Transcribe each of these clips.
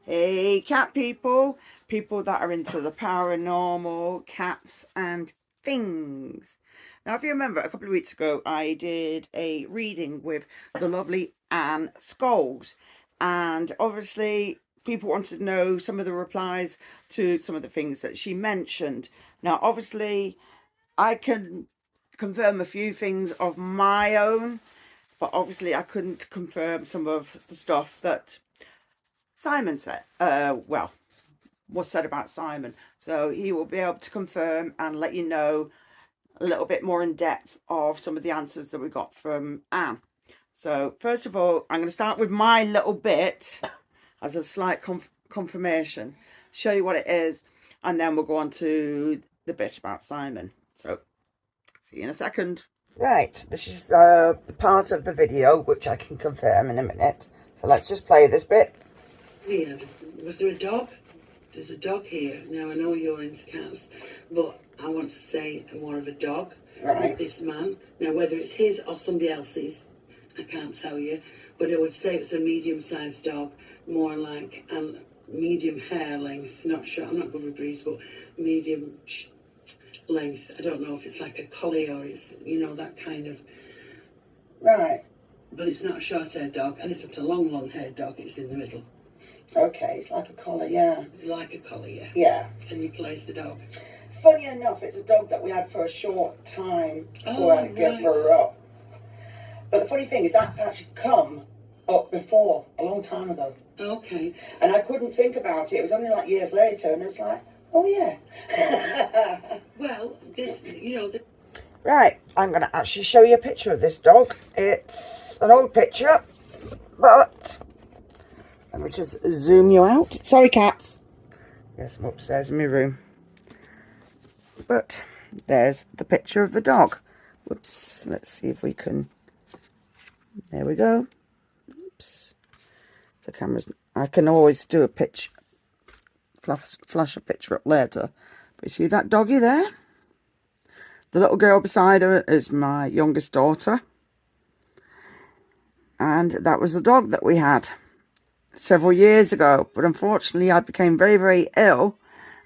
Hey cat people, people that are into the paranormal, cats and things. Now if you remember, a couple of weeks ago I did a reading with the lovely Anne Scholes, and obviously people wanted to know some of the replies to some of the things that she mentioned. Now obviously I can confirm a few things of my own, but obviously I couldn't confirm some of the stuff that Simon said, was said about Simon. So he will be able to confirm and let you know a little bit more in depth of some of the answers that we got from Anne. So first of all, I'm going to start with my little bit as a slight confirmation, show you what it is, and then we'll go on to the bit about Simon. So see you in a second. Right, this is the part of the video which I can confirm in a minute. So let's just play this bit. Here, was there a dog? There's a dog here. Now, I know you're into cats, but I want to say more of a dog with this man. Now, whether it's his or somebody else's, I can't tell you, but I would say it's a medium-sized dog, more like medium hair length, not short, I'm not good with breeds, but medium length. I don't know if it's like a collie or it's, that kind of... Right. But it's not a short-haired dog, and it's not a long-haired dog, it's in the middle. Okay, it's like a collar, yeah. Like a collar, yeah. Yeah. And you place the dog. Funny enough, it's a dog that we had for a short time before I gave her up. But the funny thing is that's actually come up before, a long time ago. Okay. And I couldn't think about it. It was only like years later, and it's like, oh yeah. Well, this. Right, I'm going to actually show you a picture of this dog. It's an old picture, but let me just zoom you out. Sorry, cats. Yes, I'm upstairs in my room. But there's the picture of the dog. Whoops, let's see if we can... There we go. Oops. The camera's... I can always do a pitch... Flash a picture up later. But you see that doggy there? The little girl beside her is my youngest daughter. And that was the dog that we had several years ago. But unfortunately, I became very, very ill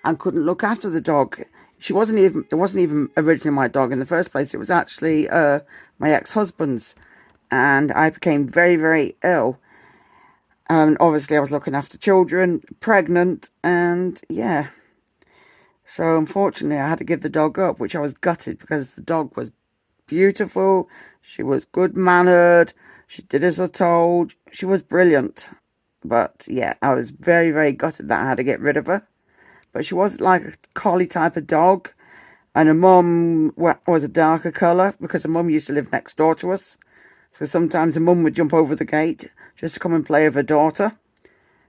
and couldn't look after the dog. It wasn't even originally my dog in the first place. It was actually my ex-husband's. And I became very, very ill. And obviously I was looking after children, pregnant, and yeah. So unfortunately I had to give the dog up, which I was gutted because the dog was beautiful. She was good-mannered. She did as I told. She was brilliant. But yeah, I was very, very gutted that I had to get rid of her. But she was like a collie type of dog. And her mum was a darker colour because her mum used to live next door to us. So sometimes her mum would jump over the gate just to come and play with her daughter,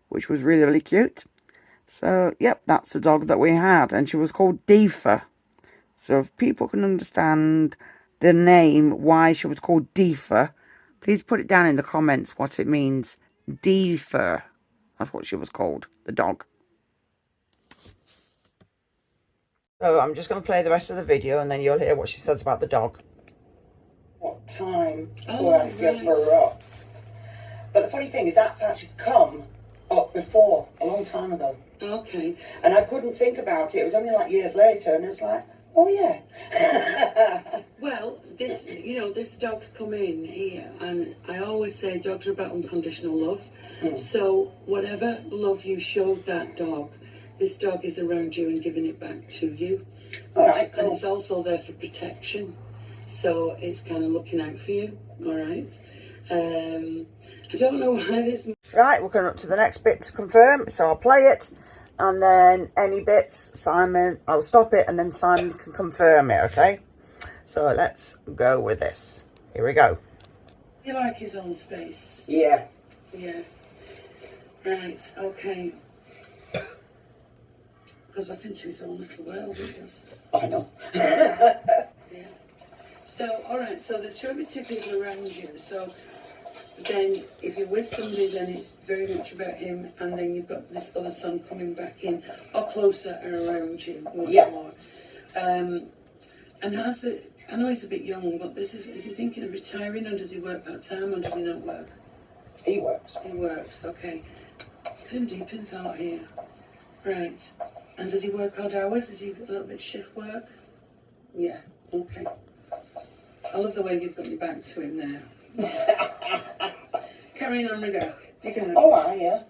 which was really, really cute. So, yep, that's the dog that we had. And she was called Deefa. So if people can understand the name, why she was called Deefa, please put it down in the comments what it means. Deefa. That's what she was called, the dog. So I'm just going to play the rest of the video and then you'll hear what she says about the dog. What time before I give her up. But the funny thing is that's actually come up before, a long time ago. Okay. And I couldn't think about it. It was only like years later, and it's like, oh yeah. Well, this dog's come in here, and I always say dogs are about unconditional love. So whatever love you showed that dog, this dog is around you and giving it back to you. All right, cool. And it's also there for protection. So it's kind of looking out for you, all right? I don't know why this... Right, we're going up to the next bit to confirm, so I'll play it, and then any bits, Simon, I'll stop it, and then Simon can confirm it, okay? So let's go with this. Here we go. You like his own space? Yeah. Yeah. Right, okay. Goes off into his own little world, he does. I know. Yeah. So, all right, so there's showing me two people around you. So then if you're with somebody, then it's very much about him, and then you've got this other son coming back in or closer and around you. Yeah. More. And I know he's a bit young, but is he thinking of retiring, or does he work part-time, or does he not work? He works. He works, okay. Put him deep in thought here. Right. And does he work odd hours? Is he a little bit shift work? Yeah. Okay. I love the way you've got your back to him there. Carrying on we go. You go. Oh, yeah.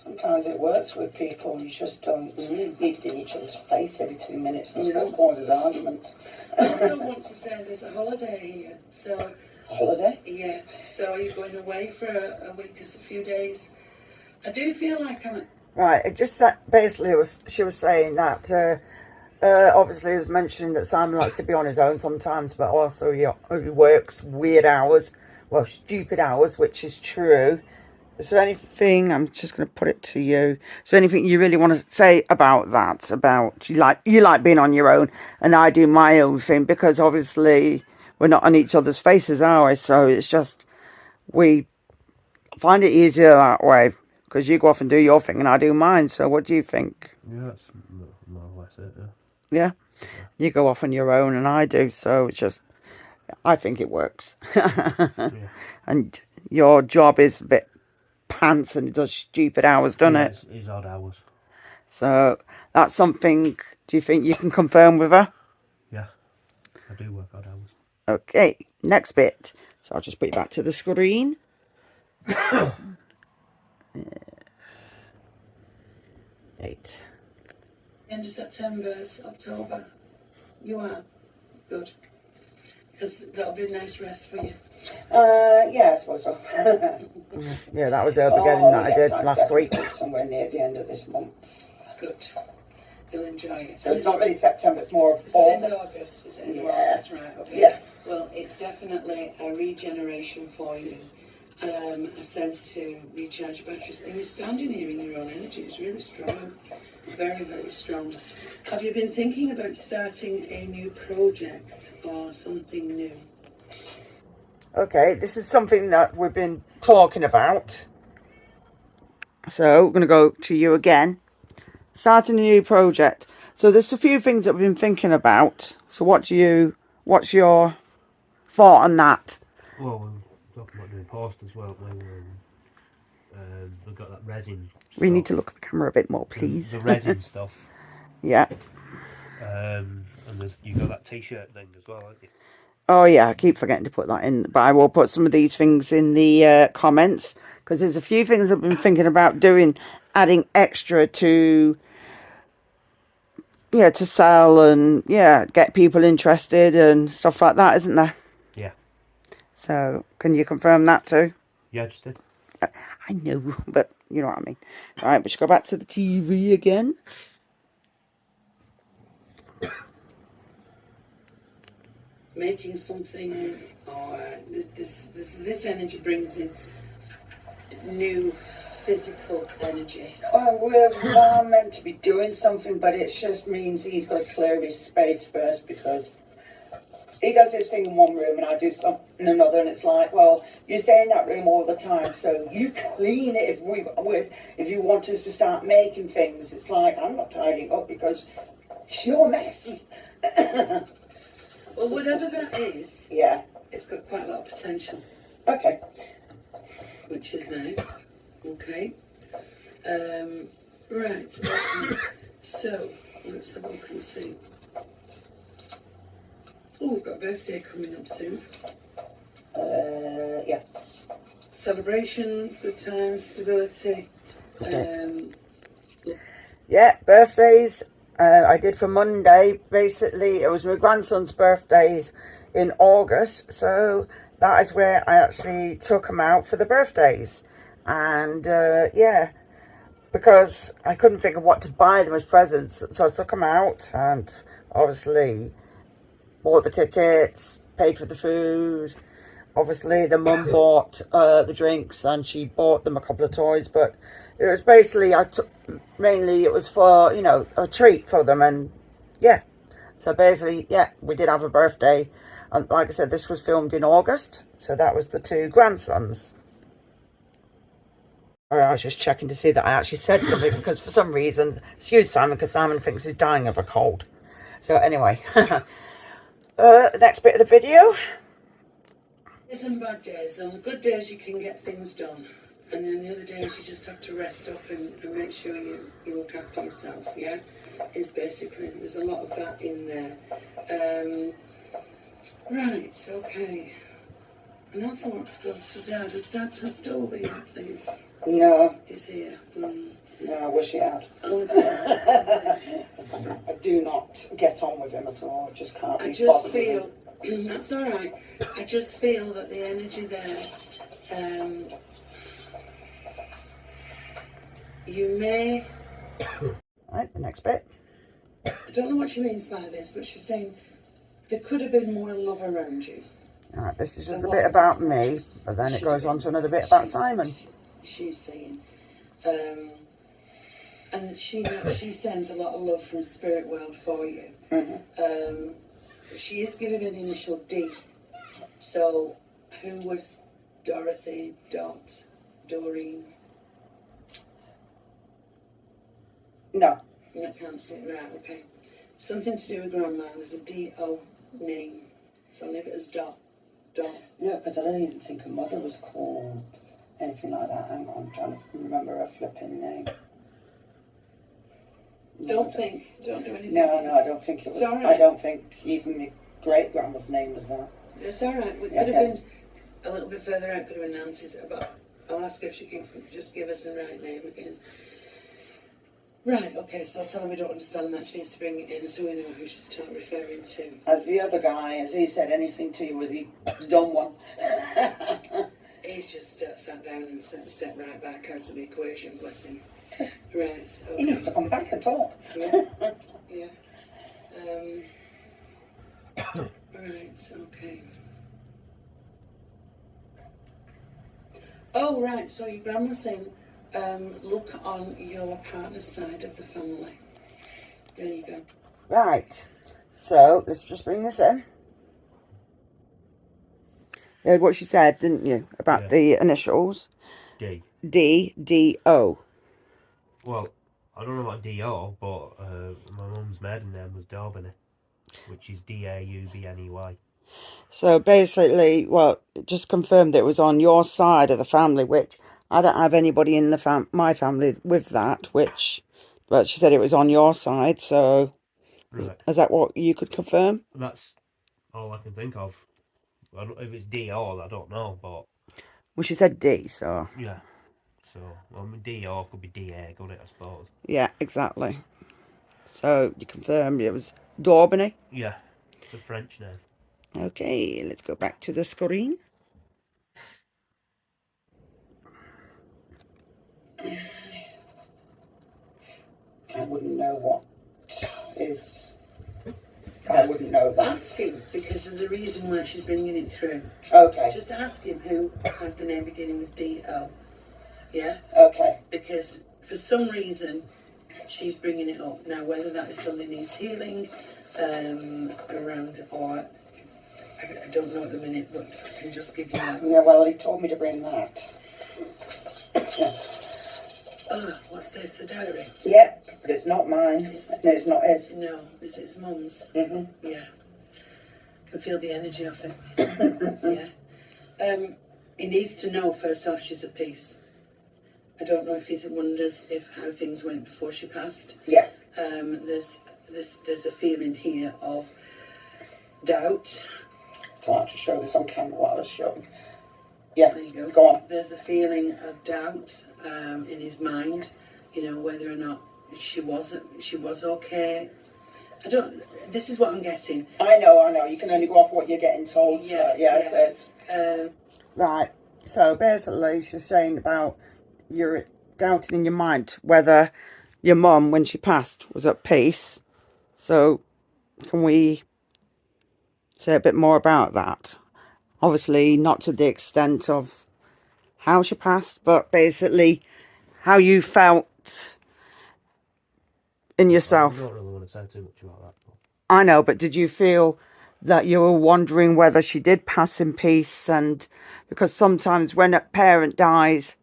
Sometimes it works with people. You just don't eat in each other's face every 2 minutes. That's what causes arguments. I also want to say there's a holiday here. So. Holiday? Yeah. So are you going away for a week or a few days? I do feel like I'm. Right. It just basically she was saying that. Obviously, he was mentioning that Simon likes to be on his own sometimes, but also he works weird hours, well, stupid hours, which is true. Is there anything, I'm just going to put it to you, is there anything you really want to say about that, about you like being on your own and I do my own thing, because obviously we're not on each other's faces, are we? So it's just, we find it easier that way, because you go off and do your thing and I do mine. So what do you think? Yeah, that's more or less it, Yeah? You go off on your own and I do, so it's just, I think it works. yeah. And your job is a bit pants and it does stupid hours, doesn't it? It's odd hours. So that's something, do you think you can confirm with her? Yeah, I do work odd hours. Okay, next bit. So I'll just put it back to the screen. Eight. End of September, October. You are? Good. Because that'll be a nice rest for you. Yeah, I suppose so. Yeah, that was the beginning that I did last week. Somewhere near the end of this month. Good. You'll enjoy it. So it's not really September, it's more It's the end of August. August, is it? End of Yeah. August, right, okay. Yeah. Well, it's definitely a regeneration for you. A sense to recharge batteries. And you're standing here in your own energy. It's really strong. Very, very strong. Have you been thinking about starting a new project or something new? Okay, this is something that we've been talking about. So, we're going to go to you again. Starting a new project. So, there's a few things that we've been thinking about. So, what's your thought on that? Well, we're talking about doing posters, weren't we? We've got that resin stuff. We need to look at the camera a bit more, please. The resin stuff. Yeah. And you got that t-shirt thing as well, haven't you? Oh, yeah, I keep forgetting to put that in. But I will put some of these things in the comments. Because there's a few things I've been thinking about doing. Adding extra to... Yeah, to sell and, yeah, get people interested and stuff like that, isn't there? Yeah. So, can you confirm that too? Yeah, I just did. I know, but you know what I mean. Right, we should go back to the TV again. Making something, or this energy brings in new physical energy. Well, we are meant to be doing something, but it just means he's got to clear his space first, because he does his thing in one room and I do something in another, and it's like, well, you stay in that room all the time, so you clean it if you want us to start making things. It's like, I'm not tidying up because it's your mess. Well, whatever that is, Yeah. it's got quite a lot of potential, Okay. which is nice. Okay. Right. So, let's have a look and see. Oh, we've got a birthday coming up soon. Yeah. Celebrations, good times, stability. Yeah, birthdays. I did for Monday. Basically, it was my grandson's birthdays in August. So that is where I actually took him out for the birthdays. And, yeah, because I couldn't figure what to buy them as presents. So I took them out and obviously bought the tickets, paid for the food. Obviously, the mum bought the drinks and she bought them a couple of toys. But it was basically, mainly it was for, you know, a treat for them. And, yeah. So basically, yeah, we did have a birthday. And like I said, this was filmed in August. So that was the two grandsons. I was just checking to see that I actually said something, because for some reason, excuse Simon, because Simon thinks he's dying of a cold. So anyway, next bit of the video. Days and bad days. On the good days, you can get things done. And then the other days you just have to rest up and make sure you look after yourself, yeah? Is basically, there's a lot of that in there. Right, okay. And also want to go to Dad. Has Dad passed over yet, please? No. He's here. No, I wish he had. Oh dear. I do not get on with him at all. I just can't. I just feel, that's all right. I just feel that the energy there, you may. Right, the next bit. I don't know what she means by this, but she's saying there could have been more love around you. All right, this is just a bit about me, but then it goes on to another bit about Simon. She's saying, and she sends a lot of love from Spirit World for you. She is giving an initial D. So, who was Dorothy, Doreen? No. I can't see it. Right, okay. Something to do with Grandma. There's a D-O name. So leave it as Dot. No, because I don't even think her mother was called anything like that. Hang on, I'm trying to remember her flipping name. Don't do anything. No, I don't think it was. It's all right. I don't think even my great grandma's name was that. It's all right. We could have been a little bit further out. Could have been Nancy's. But I'll ask her if she can just give us the right name again. Right, okay, so I'll tell her we don't understand that. She needs to bring it in so we know who she's referring to. As the other guy, has he said anything to you? Was he done one? He's just sat down and stepped right back out of the equation, bless him. Right, okay. He needs to come back and talk. Yeah, yeah. Right, okay. Oh, right, so your grandma's saying, look on your partner's side of the family. There you go. Right, so let's just bring this in. You heard what she said, didn't you, about the initials? D. D-D-O. Well, I don't know about D-O, but my mum's maiden name was Daubeny, which is D-A-U-B-N-E-Y. So basically, well, it just confirmed it was on your side of the family, which I don't have anybody in the my family with that, which, well, she said it was on your side, so Right. Is that what you could confirm? That's all I can think of. If it's D-O, I don't know, but... Well, she said D, so... Yeah. So, well, D-O could be D-A, couldn't it, I suppose? Yeah, exactly. So, you confirmed it was Daubeny? Yeah, it's a French name. Okay, let's go back to the screen. I wouldn't know what is... I wouldn't know that. Ask him, because there's a reason why she's bringing it through. Okay. Just ask him who had the name beginning with D-O. Yeah? Okay. Because for some reason, she's bringing it up. Now, whether that is somebody needs healing around, or I don't know at the minute, but I can just give you that. Yeah, well, he told me to bring that. Yeah. Oh, what's this? The diary? Yeah, but it's not mine. No, it's not his. No, it's his mum's. Mm-hmm. Yeah. Can feel the energy of it. Yeah. He needs to know first off she's at peace. I don't know if he wonders how things went before she passed. Yeah. There's a feeling here of doubt. So I have to show this on camera what I was showing. Yeah. There you go. Go on. There's a feeling of doubt in his mind. You know, whether or not she was okay. This is what I'm getting. I know. You can only go off what you're getting told. So, it's... Right. So basically, she's saying about you're doubting in your mind whether your mum, when she passed, was at peace. So can we say a bit more about that? Obviously, not to the extent of how she passed, but basically how you felt in yourself. I don't really want to say too much about that. But... I know, but did you feel that you were wondering whether she did pass in peace? And because sometimes when a parent dies,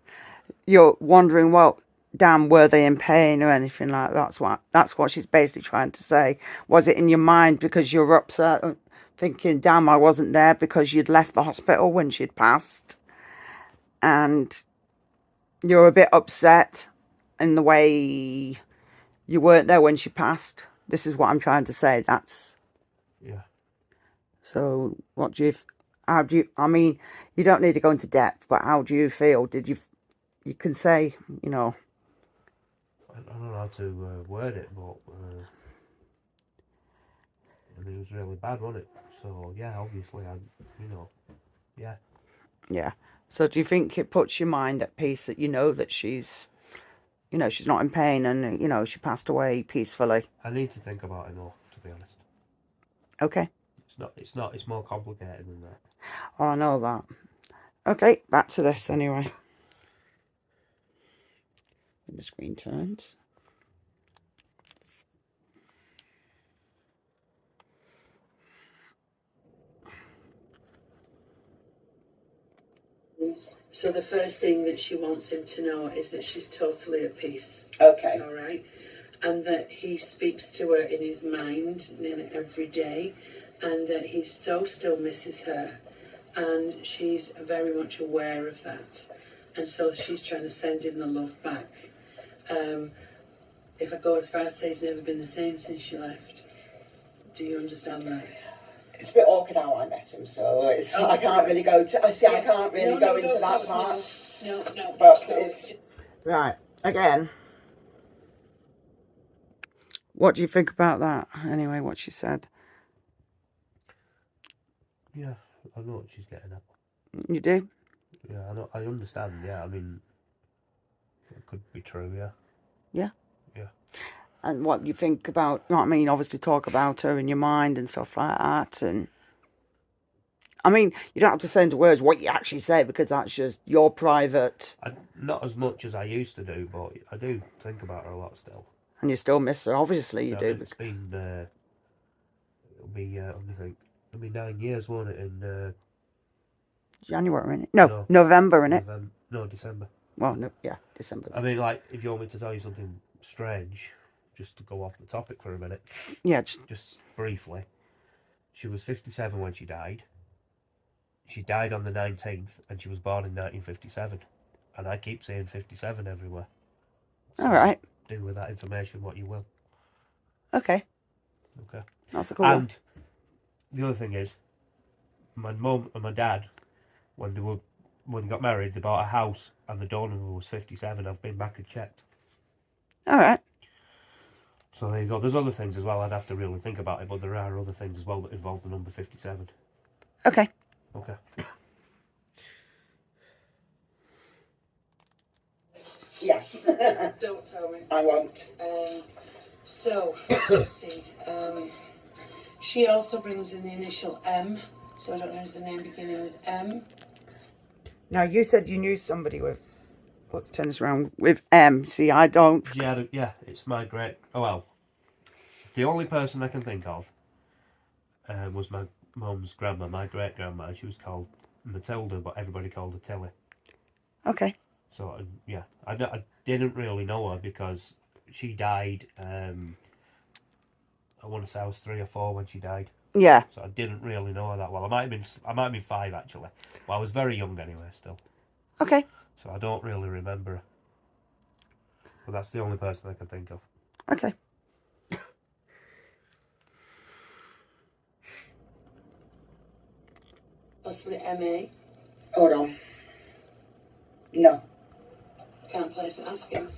you're wondering, well, damn, were they in pain or anything like that? That's what she's basically trying to say. Was it in your mind because you're upset, thinking, damn, I wasn't there because you'd left the hospital when she'd passed? And you're a bit upset in the way you weren't there when she passed. This is what I'm trying to say. That's Yeah. so. What do you? How do you? I mean, you don't need to go into depth, but how do you feel? Did you? You can say, you know. I don't know how to word it, but I mean, it was really bad, wasn't it? So yeah, obviously, yeah. Yeah. So do you think it puts your mind at peace that you know that she's, you know, she's not in pain and, you know, she passed away peacefully? I need to think about it more, to be honest. Okay. It's more complicated than that. Oh, I know that. Okay, back to this anyway. When the screen turns. So the first thing that she wants him to know is that she's totally at peace. Okay. All right. And that he speaks to her in his mind nearly every day, and that he so still misses her, and she's very much aware of that, and so she's trying to send him the love back. If I go as far as say he's never been the same since she left. Do you understand that? It's a bit awkward how I met him, so it's, I can't really go to. I can't really go into that part. No. But it's Right. Again. What do you think about that? Anyway, what she said. Yeah, I know what she's getting at. You do? Yeah, I understand. Yeah, I mean, it could be true. Yeah. Yeah. Yeah. And what you think about, you know what I mean, obviously talk about her in your mind and stuff like that. And I mean, you don't have to say into words what you actually say because that's just your private. Not as much as I used to do, but I do think about her a lot still. And you still miss her, obviously you do. It's been, it'll be, it'll be 9 years, won't it, in... January, innit? No, November, innit? No, December. Well, no, yeah, December. I mean, like, if you want me to tell you something strange, just to go off the topic for a minute. Yeah, just briefly. She was 57 when she died. She died on the 19th, and she was born in 1957. And I keep saying 57 everywhere. So all right. do with that information what you will. Okay. Okay. That's a cool one. And the other thing is, my mum and my dad, when they got married, they bought a house, and the door number was 57. I've been back and checked. All right. So there you go. There's other things as well. I'd have to really think about it, but there are other things as well that involve the number 57. Okay. Okay. yeah. Don't tell me. I won't. So let's see. She also brings in the initial M. So I don't know, is the name beginning with M? Now you said you knew somebody with. Let's turn this around with M. See, I don't. Yeah, it's my great. Oh well, the only person I can think of was my mum's grandma, my great grandma. She was called Matilda, but everybody called her Tilly. Okay. So yeah, I didn't really know her because she died. I want to say I was 3 or 4 when she died. Yeah. So I didn't really know her that well. I might have been 5 actually. Well, I was very young anyway still. Okay. So I don't really remember her. But that's the only person I can think of. Okay. Possibly M.A. Hold on. No. Can't place it, ask him.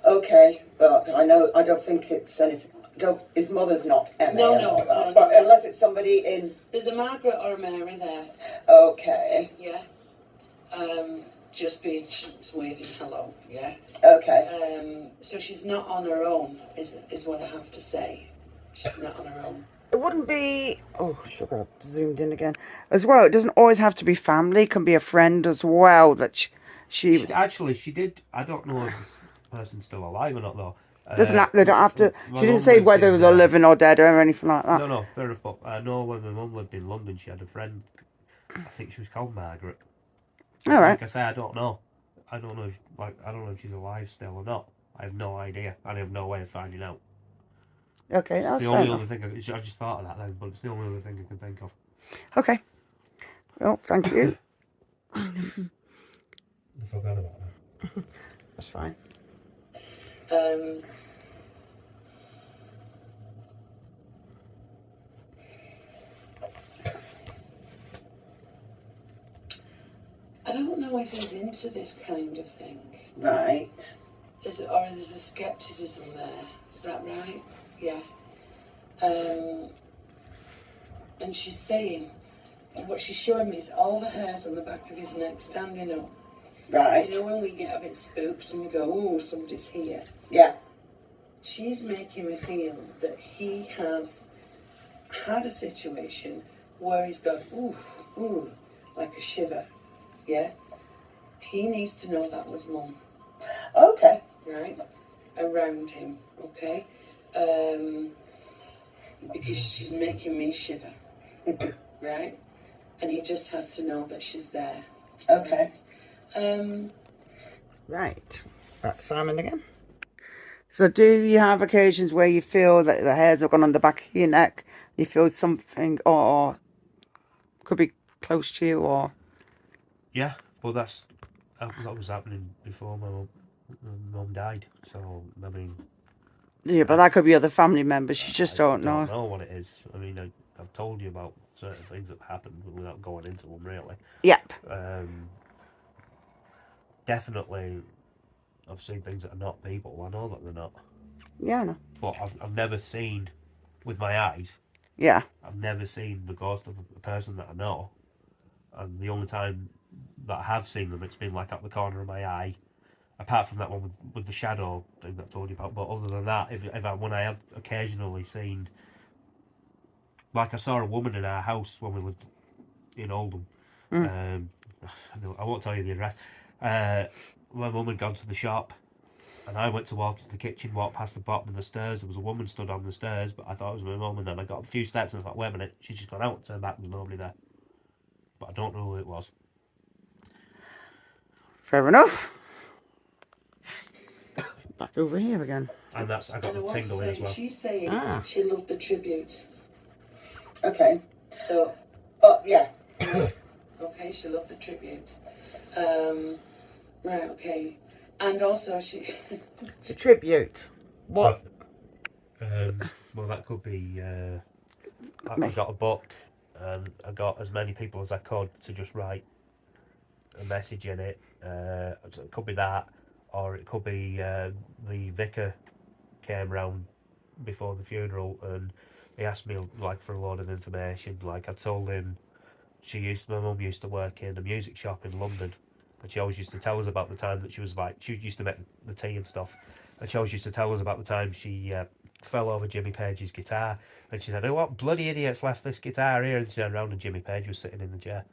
Okay, but I don't think it's anything. His mother's not Emma. No. But unless it's somebody in. There's a Margaret or a Mary there. Okay. Yeah. Just being waving hello. Yeah. Okay. So she's not on her own, is what I have to say. She's not on her own. It wouldn't be. Oh, sugar, I've zoomed in again. As well, it doesn't always have to be family. It can be a friend as well that she did. I don't know if this person's still alive or not though. They don't have to. My She didn't mum say lived whether in, they're living or dead or anything like that. No, fair enough. But I know when my mum lived in London, she had a friend. I think she was called Margaret. All right. Like I say, I don't know. I don't know if she's alive still or not. I have no idea. I have no way of finding out. Okay, that's the fair only enough. other thing I just thought of that then, but it's the only other thing I can think of. Okay. Well, thank you. I forgot about that. That's fine. I don't know if he's into this kind of thing. Right. Or there's a skepticism there. Is that right? Yeah. And she's saying, what she's showing me is all the hairs on the back of his neck standing up. Right. You know when we get a bit spooked and we go, oh, somebody's here? Yeah. She's making me feel that he has had a situation where he's gone, ooh, ooh, like a shiver. Yeah? He needs to know that was Mum. Okay. Right? Around him, okay? Because she's making me shiver. Right? And he just has to know that she's there. Okay. Right. That's Simon again. So do you have occasions where you feel that the hairs have gone on the back of your neck? You feel something, or could be close to you, or... Yeah, well, that was happening before my mum died. So, I mean... Yeah, but that could be other family members. You just don't know. I don't know what it is. I mean, I've told you about certain things that happened without going into them, really. Yep. Definitely, I've seen things that are not people. I know that they're not. Yeah, I know. But I've never seen, with my eyes, Yeah. I've never seen the ghost of a person that I know. And the only time that I have seen them, it's been like at the corner of my eye. Apart from that one with the shadow thing that I told you about. But other than that, when I have occasionally seen... Like I saw a woman in our house when we lived in Oldham. I won't tell you the address. My mum had gone to the shop, and I went to walk into the kitchen, walked past the bottom of the stairs. There was a woman stood on the stairs, but I thought it was my mum, and then I got a few steps and I thought, wait a minute, she's just gone out, turned back, there was nobody there. But I don't know who it was. Fair enough. Back over here again. And I got the tingle as well. She's saying she loved the tribute. Okay. So, yeah. okay, she loved the tribute. Right, okay. And also she... The tribute. What? Well, that could be... I got a book, and I got as many people as I could to just write a message in it. So it could be that, or it could be the vicar came round before the funeral and he asked me like for a lot of information. Like I told him my mum used to work in a music shop in London, and she always used to tell us about the time that she used to make the tea and stuff, and she always used to tell us about the time she fell over Jimmy Page's guitar, and she said, oh, what bloody idiots left this guitar here, and she turned around and Jimmy Page was sitting in the chair.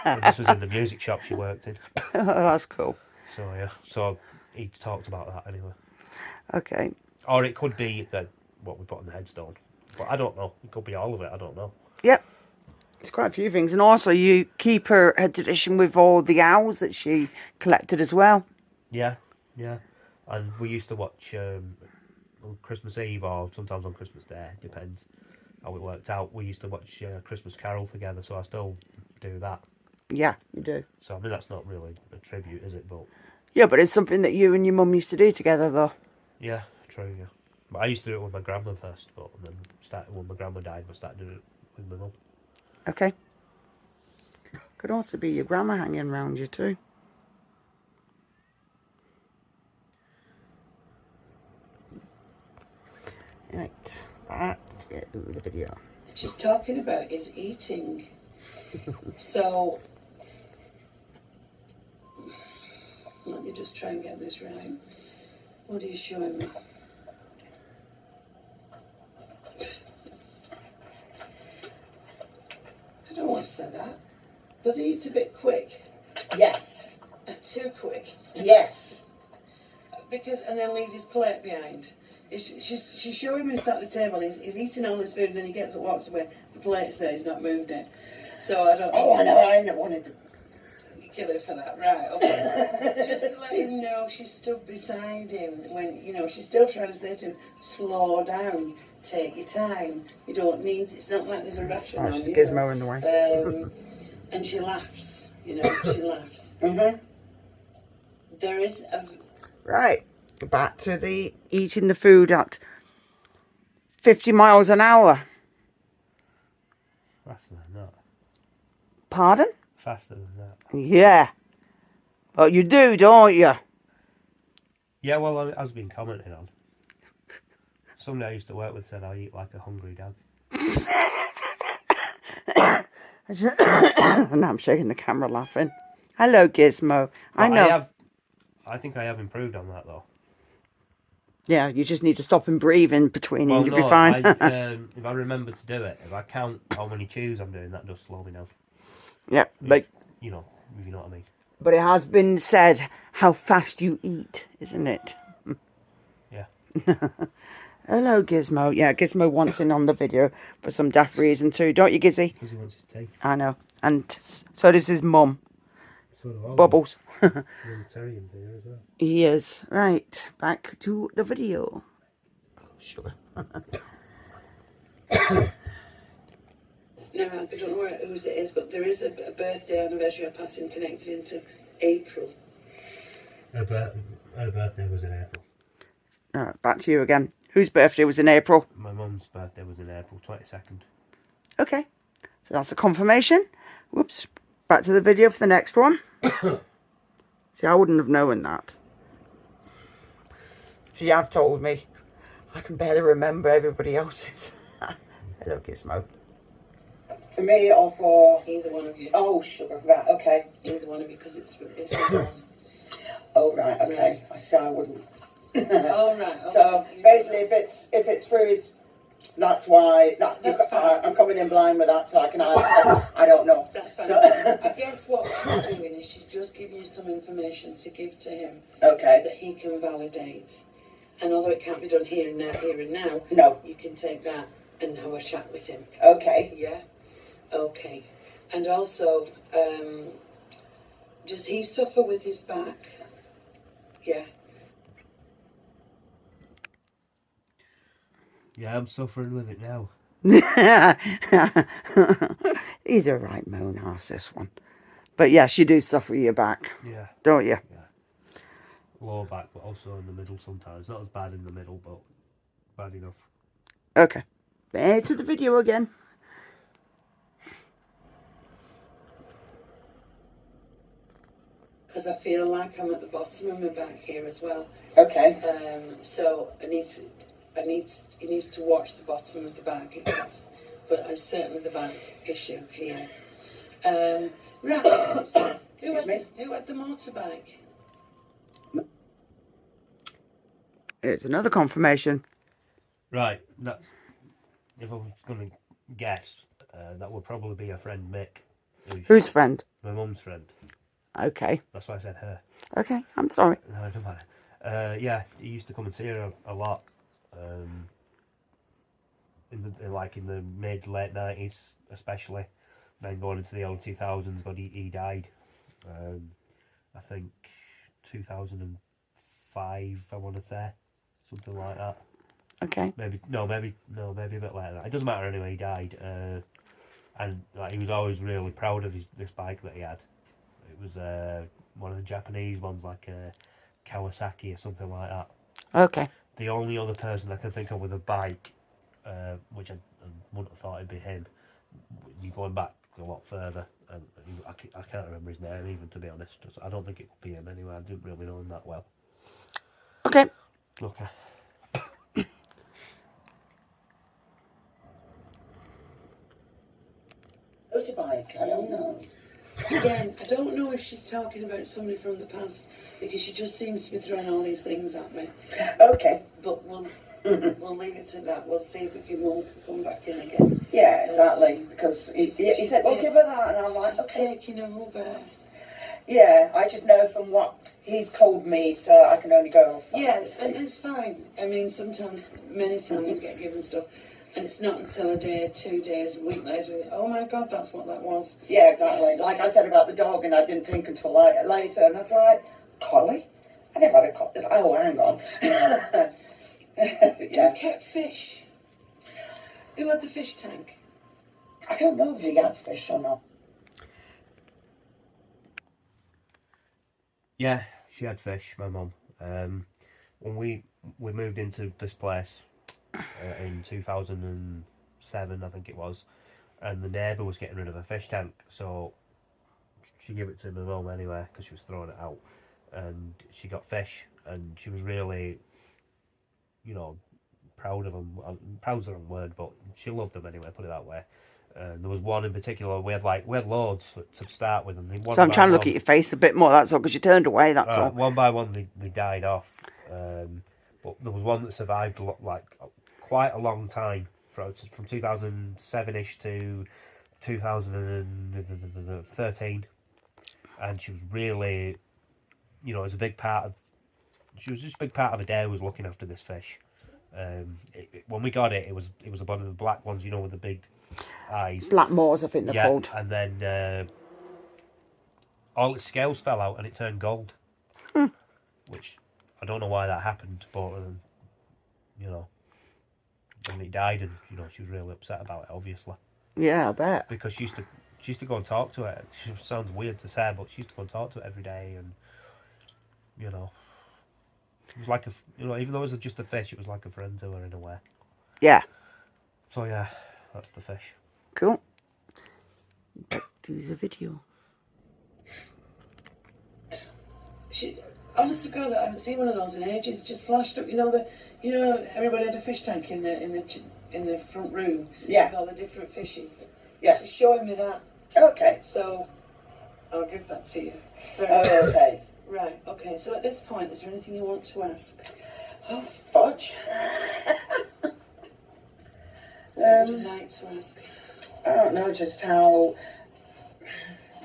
And this was in the music shop she worked in. Oh, that's cool. So yeah, so he talked about that anyway. Okay. Or it could be what we put on the headstone, but I don't know. It could be all of it. I don't know. Yep. There's quite a few things, and also you keep her tradition with all the owls that she collected as well. Yeah, and we used to watch on Christmas Eve or sometimes on Christmas Day, depends how it worked out. We used to watch Christmas Carol together, so I still do that. Yeah, you do. So I mean, that's not really a tribute, is it? But yeah, but it's something that you and your mum used to do together, though. Yeah, true. Yeah, but I used to do it with my grandma first, but then when my grandma died, I started doing it with my mum. Okay. Could also be your grandma hanging around you too. Right, let's get into the video. She's talking about is eating. So, let me just try and get this right. What are you showing me? I don't want to say that. Does he eat a bit quick? Yes. Too quick? Yes. And then leave his plate behind. She's showing me sat at the table, he's eating all his food, and then he gets up, walks away, the plate's there, he's not moved it. So I don't know. Oh, I know, I never wanted to kill him for that, right, okay. Just to let him know she stood beside him when, she's still trying to say to him, slow down, take your time, you don't need, it's not like there's a ration on you. Gizmo in the way. And she laughs, she laughs. Mm-hmm. There is Right, back to the eating the food at 50 miles an hour. Faster than that. Pardon? Faster than that. Yeah. Well, you do, don't you? Yeah, well, I was being commented on. Somebody I used to work with said I eat like a hungry dog. And I'm shaking the camera laughing. Hello, Gizmo. I But know. I think I have improved on that though. Yeah, you just need to stop and breathe in between Well, and you'll no, be fine. if I remember to do it, if I count how many chews I'm doing, that does slow me down. Yeah, but If you know what I mean. it has been said how fast you eat, isn't it? Yeah. Hello, Gizmo. Yeah, Gizmo wants in on the video for some daft reason too, don't you, Gizzy? Because he wants his tea. I know. And so does his mum. So do all Bubbles. the Unitarians here as well. He is. Right, back to the video. Oh, sugar. Now, I don't know whose it is, but there is a birthday anniversary of passing connected into April. Her birthday was in April. Right, back to you again. Whose birthday was in April? My mum's birthday was in April 22nd. Okay, so that's a confirmation. Whoops. Back to the video for the next one. See, I wouldn't have known that. If you have told me, I can barely remember everybody else's. Hello, Gizmo. For me or for... Either one of you. Oh, sugar. Right, okay. Either one of you, because it's one. Oh, right, okay. I said I wouldn't. Oh, right. Okay. So, basically, if it's fruit, that's why... That's fine. I'm coming in blind with that, so I can answer. I don't know. That's fine. So, I guess what she's doing is she's just giving you some information to give to him okay. that he can validate. And although it can't be done here and now, No. you can take that and have a chat with him. Okay. Yeah? Okay. And also, does he suffer with his back? Yeah. Yeah, I'm suffering with it now. He's a right moan ass, this one. But yes, you do suffer your back, Yeah. don't you? Yeah. Lower back, but also in the middle sometimes. Not as bad in the middle, but bad enough. Okay. Back to the video again. Because I feel like I'm at the bottom of my back here as well. Okay. So he needs to watch the bottom of the back, I guess. But it's certainly the back issue here. Right. So who had the motorbike? It's another confirmation. Right. That's, if I was going to guess, that would probably be a friend Mick. Whose friend? My mum's friend. Okay. That's why I said her. Okay, I'm sorry. No, it doesn't matter. Yeah, he used to come and see her a lot. In the mid late 90s, especially. Then going into the early 2000s, but he died. I think 2005. I want to say something like that. Okay. Maybe a bit later. It doesn't matter anyway. He died, and he was always really proud of this bike that he had. It was one of the Japanese ones, like a Kawasaki or something like that. Okay. The only other person I can think of with a bike, which I wouldn't have thought it'd be him, you're going back a lot further, and I can't remember his name even, to be honest. I don't think it would be him anyway. I didn't really know him that well. Okay. Okay. Motorbike, I don't know. Again, I don't know if she's talking about somebody from the past because she just seems to be throwing all these things at me. Okay. But we'll leave it to that. We'll see if we can come back in again. Yeah, exactly. Because he said, well, give her that. And I'm like, She's okay. taking over. Yeah, I just know from what he's told me, so I can only go off that. Yes, and it's fine. I mean, many times you get given stuff, and it's not until a day, 2 days, a week later, oh my God, that's what that was. Yeah, exactly. Like I said about the dog, and I didn't think until later, and I was like, collie? I never had a collie. Oh, hang on. Yeah. Who kept fish? Who had the fish tank? I don't know if he had fish or not. Yeah, she had fish, my mum. When we moved into this place in 2007, I think it was, and the neighbour was getting rid of a fish tank, so she gave it to my mum anyway because she was throwing it out, and she got fish, and she was really, you know, proud of them. Proud's the wrong word, but she loved them anyway. Put it that way. There was one in particular. We had loads to start with, and one So I'm by trying to look one, at your face a bit more, that's all, because you turned away, that's all. one by one they died off. But there was one that survived like quite a long time, from 2007ish to 2013, and she was really, you know, it was a big part of. She was just a big part of a day was looking after this fish. When we got it, it was one of the black ones, you know, with the big eyes. Black Moors, I think they're called. And then all its scales fell out and it turned gold. Which I don't know why that happened, but you know, and it died, and you know she was really upset about it, obviously. Yeah, I bet. Because she used to go and talk to it. It sounds weird to say, but she used to go and talk to it every day, and you know. It was like even though it was just a fish, it was like a friend to her in a way. Yeah. So yeah, that's the fish. Cool. Back to the video. Honest to God, I haven't seen one of those in ages. Just flashed up, you know everybody had a fish tank in the front room. Yeah. With all the different fishes. Yeah. She's showing me that. Okay. So I'll give that to you. Oh, okay. Right. Okay. So at this point, is there anything you want to ask? Oh, fudge. What would you like to ask? I don't know just how.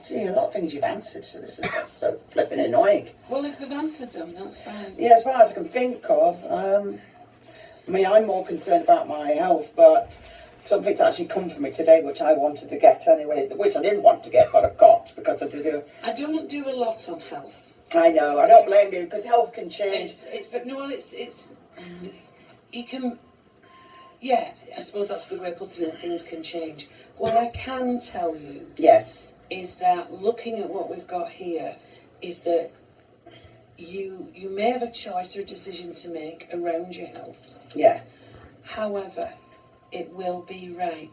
Gee, a lot of things you've answered, so this is so flipping annoying. Well, if they've answered them, that's fine. Yeah, as far as I can think of, I mean, I'm more concerned about my health, but something's actually come for me today, which I wanted to get anyway, which I didn't want to get, but I've got because I do. I don't do a lot on health. I know. I don't blame you because health can change. It's you can. Yeah, I suppose that's a good way of putting it. Things can change. What I can tell you, Yes, is that looking at what we've got here, is that you may have a choice or a decision to make around your health. yeah. However, it will be right.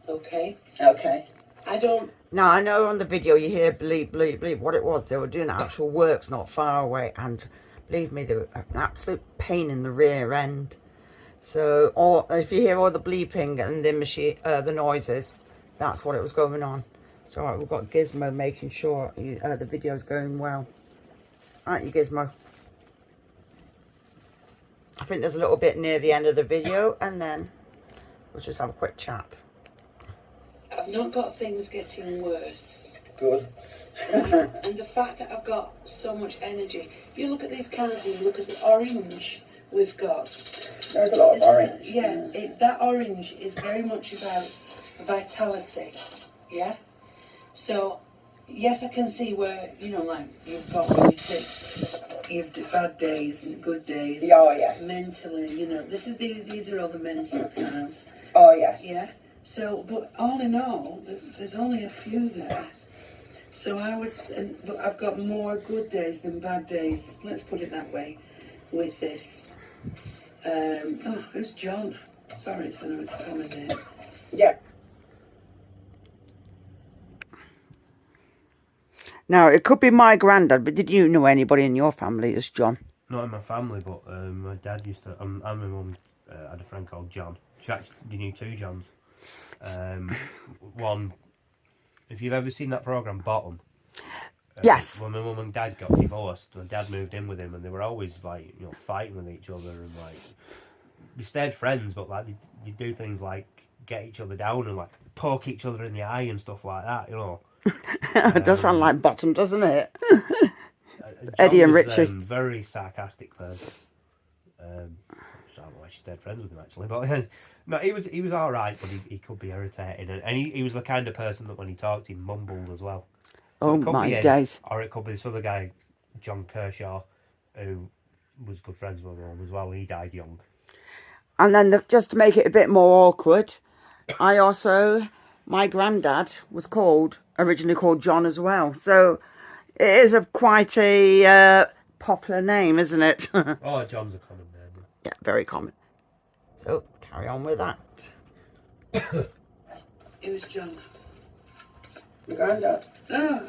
Okay? Okay. I don't. Now, I know on the video you hear bleep, bleep, bleep. What it was, they were doing actual works not far away. And believe me, they were an absolute pain in the rear end. So, or if you hear all the bleeping and the machine, the noises, that's what it was going on. So, right, we've got Gizmo making sure the video's going well. Aren't you, Gizmo? I think there's a little bit near the end of the video, and then we'll just have a quick chat. I've not got things getting worse. Good. And the fact that I've got so much energy. If you look at these cans and you look at the orange we've got. There's a lot of orange. That orange is very much about vitality. Yeah? So, yes, I can see where, like, you've got you've bad days and good days. Oh, yes. Mentally, these are all the mental cards. Oh, yes. Yeah? So, but all in all, there's only a few there. So but I've got more good days than bad days. Let's put it that way with this. Who's John? Sorry, I know it's a common name. Yeah. Now, it could be my granddad, but did you know anybody in your family as John? Not in my family, but my dad used to. And my mum had a friend called John. She actually knew two Johns. One, if you've ever seen that program Bottom. Yes. When my mum and dad got divorced, my dad moved in with him, and they were always like, fighting with each other, and like they stayed friends, but like you do things like get each other down and like poke each other in the eye and stuff like that, It does sound like Bottom, doesn't it? Eddie and Richie. Very sarcastic person. I don't know why she stayed friends with him actually, but no, he was all right, but he could be irritating, and he was the kind of person that when he talked, he mumbled as well. So oh my days! Or it could be this other guy, John Kershaw, who was good friends with my mum as well. He died young. And then just to make it a bit more awkward, my granddad was originally called John as well. So it is quite a popular name, isn't it? Oh, John's a common name. Yeah, very common. So, carry on with that. Who's John? My granddad. Oh,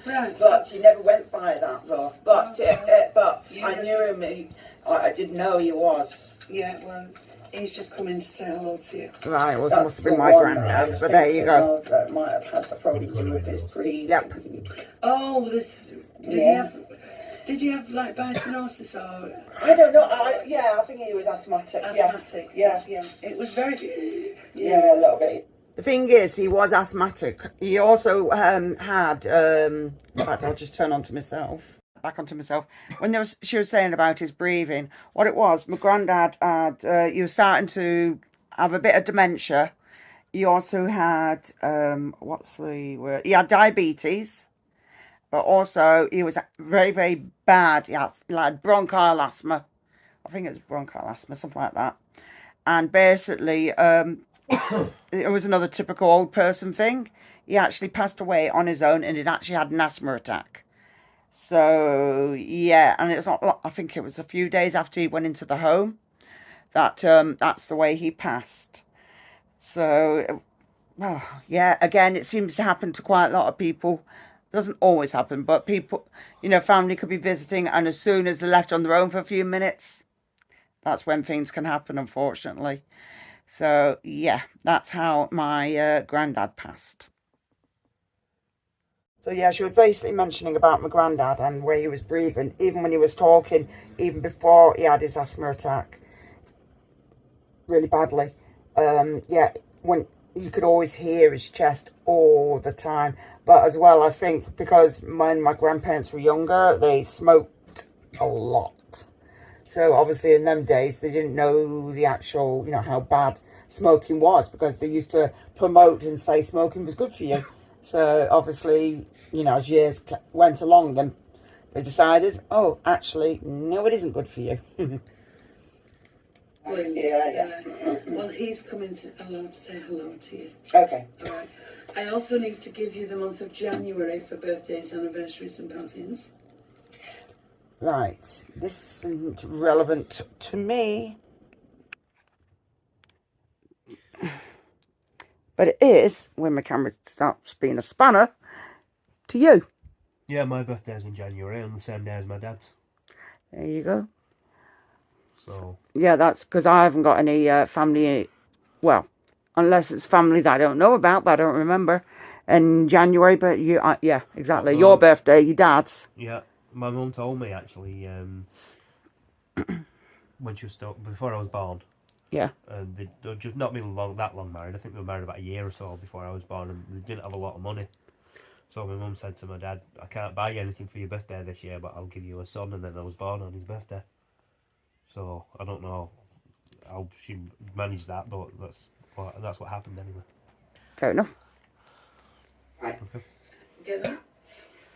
right. But he never went by that though. But I knew him. I didn't know he was. Yeah, well, he's just come in to say hello to you. Right, well, it That's must have been the my one granddad, that I but there you go. think That might have had probably to do with his breed. Yep. Oh, this. Did you have like bisonosis or? I don't know. I think he was asthmatic. Asthmatic. Yeah. Yeah. It was very. Yeah, a little bit. The thing is, he was asthmatic. He also had, in fact, I'll just turn on to myself. Back onto myself. When she was saying about his breathing, what it was, my granddad had, he was starting to have a bit of dementia. He also had, what's the word? He had diabetes, but also he was very, very bad. He had like bronchial asthma. I think it was bronchial asthma, something like that. And basically, it was another typical old person thing. He actually passed away on his own, and he'd actually had an asthma attack. So, yeah, and it's not, I think it was a few days after he went into the home that that's the way he passed. So, well, yeah, again, it seems to happen to quite a lot of people. Doesn't always happen, but people, family could be visiting, and as soon as they're left on their own for a few minutes, that's when things can happen, unfortunately. So, yeah, that's how my granddad passed. So, yeah, she was basically mentioning about my granddad and where he was breathing, even when he was talking, even before he had his asthma attack, really badly. Yeah, when you could always hear his chest all the time. But as well, I think because when my grandparents were younger, they smoked a lot. So obviously in them days, they didn't know the actual, how bad smoking was, because they used to promote and say smoking was good for you. So obviously, as years went along, then they decided, oh, actually, no, it isn't good for you. Yeah. Well, he's coming along to say hello to you. Okay. All right. I also need to give you the month of January for birthdays, anniversaries, and passings. Right, this isn't relevant to me. But it is, when my camera stops being a spanner, to you. Yeah, my birthday's in January on the same day as my dad's. There you go. So yeah, that's because I haven't got any family, well, unless it's family that I don't know about, but I don't remember, in January. But you, yeah, exactly. Your birthday, your dad's. Yeah, my mum told me actually when she was still, before I was born. Yeah. And they'd just not been that long married. I think they were married about a year or so before I was born, and they didn't have a lot of money. So my mum said to my dad, I can't buy you anything for your birthday this year, but I'll give you a son. And then I was born on his birthday. So I don't know how she managed that, but that's what happened anyway. Fair enough. Right. Okay. Get that?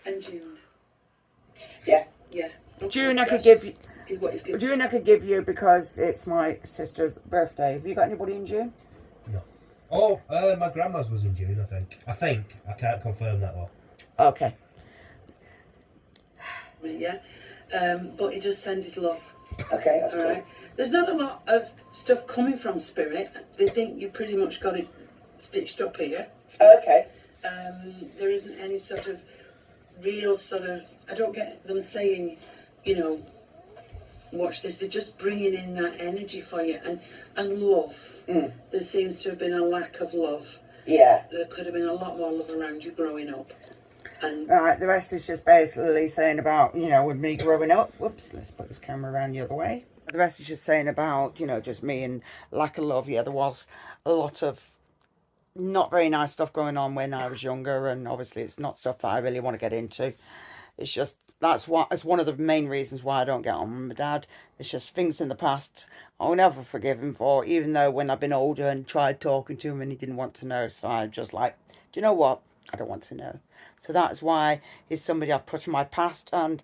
And June. Yeah. Yeah. Okay. June I could give you. What is good? June I could give you because it's my sister's birthday. Have you got anybody in June? No. Oh, my grandma's was in June, I think. I can't confirm that though. Okay. Yeah. But he does send his love. Okay, that's All cool. right. There's not a lot of stuff coming from Spirit. They think you pretty much got it stitched up here. Okay. There isn't any sort of real sort of. I don't get them saying, watch this. They're just bringing in that energy for you and love. Mm. There seems to have been a lack of love. Yeah. There could have been a lot more love around you growing up. And Right, the rest is just basically saying about, with me growing up. Whoops, let's put this camera around the other way. The rest is just saying about, just me and lack of love. Yeah, there was a lot of not very nice stuff going on when I was younger, and obviously it's not stuff that I really want to get into. It's just, it's one of the main reasons why I don't get on with my dad. It's just things in the past I'll never forgive him for, even though when I've been older and tried talking to him and he didn't want to know. So I'm just like, do you know what? I don't want to know. So that's why he's somebody I've put in my past. And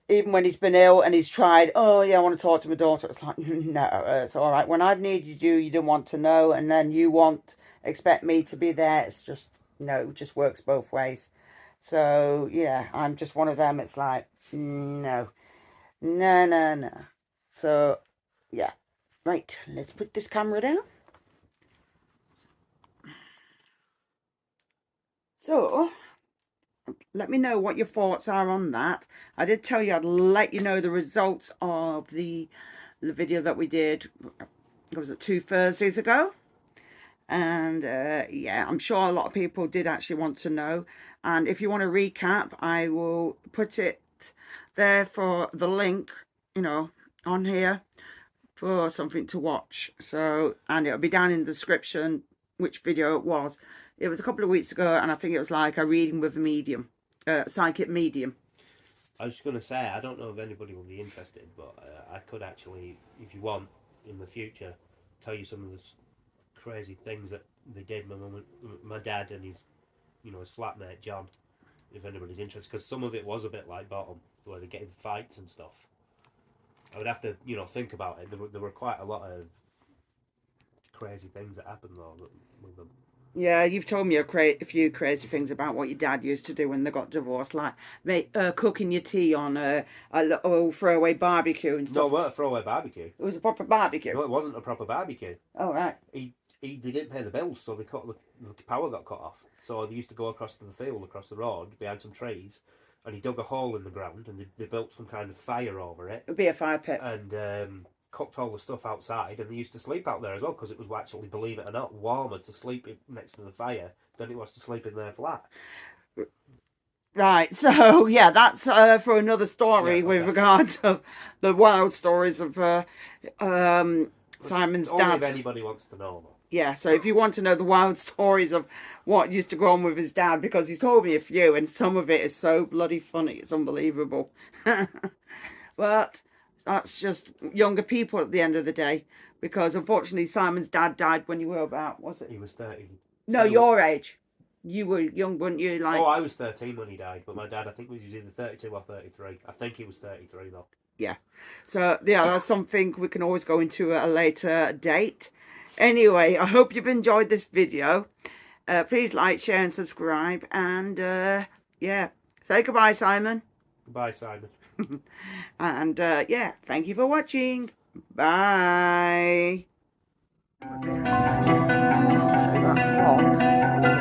even when he's been ill and he's tried, oh yeah, I want to talk to my daughter, it's like, no, it's all right. When I've needed you, you didn't want to know, and then you expect me to be there. It's just, it just works both ways. So yeah, I'm just one of them. It's like, no. No, no, no. So, yeah. Right, let's put this camera down. So, let me know what your thoughts are on that. I did tell you I'd let you know the results of the video that we did, was it 2 Thursdays ago? And yeah, I'm sure a lot of people did actually want to know. And if you want to recap, I will put it there for the link, you know, on here for something to watch. So, and it'll be down in the description which video it was. It was a couple of weeks ago, and I think it was like a reading with a medium, psychic medium. I was just going to say, I don't know if anybody will be interested, but I could actually, if you want, in the future, tell you some of the crazy things that they did. My dad and his, you know, his flatmate John. If anybody's interested, because some of it was a bit like Bottom, where they get in fights and stuff. I would have to, you know, think about it. There were quite a lot of crazy things that happened though with them. Yeah, you've told me a few crazy things about what your dad used to do when they got divorced, like cooking your tea on a little throwaway barbecue and stuff. No, it wasn't a throwaway barbecue. It was a proper barbecue. No, it wasn't a proper barbecue. Oh, right. They didn't pay the bills, so the power got cut off. So they used to go across to the field, across the road, behind some trees, and he dug a hole in the ground, and they built some kind of fire over it. It would be a fire pit. And cooked all the stuff outside, and they used to sleep out there as well, because it was actually, believe it or not, warmer to sleep next to the fire than it was to sleep in their flat. Right, so yeah, that's for another story, with regards of the wild stories of Simon's only dad. if anybody wants to know them. Yeah, so if you want to know the wild stories of what used to go on with his dad, because he's told me a few, and some of it is so bloody funny, it's unbelievable. But that's just younger people at the end of the day, because unfortunately Simon's dad died when you were about, was it? He was 30. No, your age. You were young, weren't you? Like, oh, I was 13 when he died, but my dad, I think, was either 32 or 33. I think he was 33 though. Yeah. So yeah, that's something we can always go into at a later date. Anyway, I hope you've enjoyed this video. Please like, share and subscribe. And yeah, say goodbye, Simon. Goodbye, Simon. And yeah, thank you for watching. Bye. That clock.